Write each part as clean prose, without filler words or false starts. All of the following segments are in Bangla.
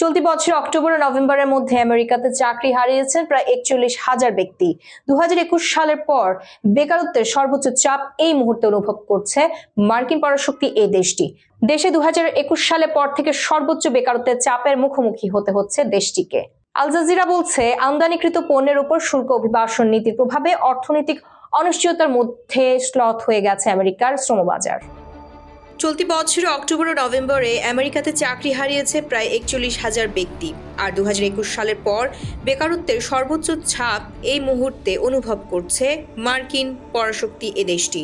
চলতি বছর অক্টোবর ও নভেম্বরের মধ্যে আমেরিকাতে চাকরি হারিয়েছেন প্রায় 41,000 ব্যক্তি। 2021 সালের পর বেকারত্বের সর্বোচ্চ চাপ এই মুহূর্তে অনুভব করছে মার্কিন পরাশক্তি এই দেশটি। দেশে 2021 সালের পর থেকে সর্বোচ্চ বেকারত্বের চাপের মুখোমুখি হতে হচ্ছে দেশটিকে। আল জাজিরা বলছে, আমদানিকৃত পণ্যের উপর শুল্ক অভিবাসন নীতির প্রভাবে অর্থনৈতিক অনিশ্চয়তার মধ্যে স্লথ হয়ে গেছে আমেরিকার শ্রমবাজার। চলতি বছর অক্টোবর ও নভেম্বরে আমেরিকাতে চাকরি হারিয়েছে প্রায় 41,000 ব্যক্তি। আর 2021 সালের পর বেকারত্বের সর্বোচ্চ ছাপ এই মুহূর্তে অনুভব করছে মার্কিন পরাশক্তি এ দেশটি।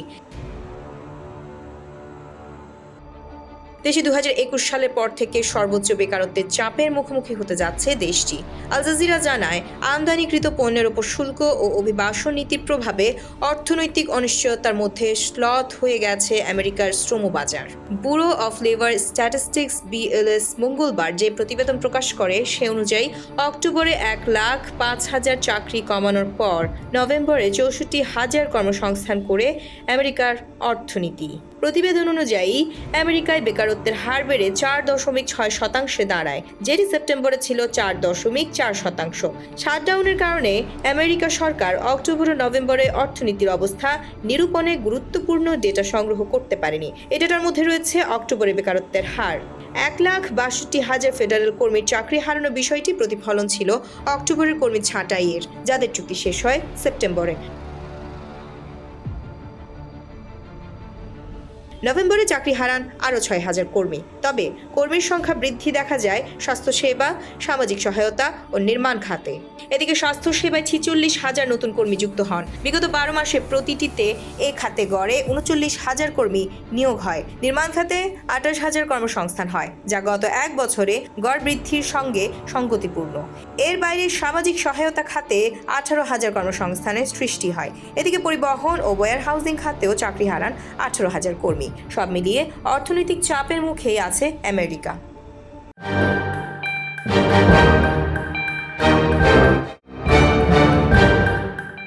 দেশে 2021 সালের পর থেকে সর্বোচ্চ বেকারত্বের চাপের মুখোমুখি হতে যাচ্ছে দেশটি। আল জাজিরা জানায়, আমদানিকৃত পণ্যের উপর শুল্ক ও অভিবাসন নীতির প্রভাবে অর্থনৈতিক অনিশ্চয়তার মধ্যে স্লথ হয়ে গেছে আমেরিকার শ্রমবাজার। Bureau of labour statistics BLS মঙ্গলবার যে প্রতিবেদন প্রকাশ করে সে অনুযায়ী অক্টোবরে 1,05,000 চাকরি কমানোর পর নভেম্বরে 64,000 কর্মসংস্থান করে আমেরিকার অর্থনীতি। প্রতিবেদন অনুযায়ী আমেরিকায় বেকারত্বের হার বেড়ে 4.6% দাঁড়ায়, যেটি সেপ্টেম্বরে ছিল 4.4%। শাটডাউনের কারণে আমেরিকা সরকার অক্টোবর ও নভেম্বরে অর্থনীতির অবস্থা নিরূপণে গুরুত্বপূর্ণ ডেটা সংগ্রহ করতে পারেনি। এই ডেটার মধ্যে রয়েছে অক্টোবরে বেকারত্বের হার। 1,62,000 ফেডারেল কর্মীর চাকরি হারানোর বিষয়টি প্রতিফলন ছিল অক্টোবরের কর্মী ছাঁটাইয়ের, যাদের চুক্তি শেষ হয় সেপ্টেম্বরে। নভেম্বরে চাকরি হারান আরও 6,000 কর্মী। তবে কর্মীর সংখ্যা বৃদ্ধি দেখা যায় স্বাস্থ্যসেবা, সামাজিক সহায়তা ও নির্মাণ খাতে। এদিকে স্বাস্থ্যসেবায় 46,000 নতুন কর্মী যুক্ত হন। বিগত 12 মাসে প্রতিটিতে এ খাতে গড়ে 39,000 কর্মী নিয়োগ হয়। নির্মাণ খাতে 28,000 কর্মসংস্থান হয়, যা গত এক বছরে গড় বৃদ্ধির সঙ্গে সঙ্গতিপূর্ণ। এর বাইরে সামাজিক সহায়তা খাতে 18,000 কর্মসংস্থানের সৃষ্টি হয়। এদিকে পরিবহন ও ওয়্যার হাউজিং খাতেও চাকরি হারান 18,000 কর্মী। সব মিলিয়ে অর্থনৈতিক চাপের মুখেই আছে আমেরিকা।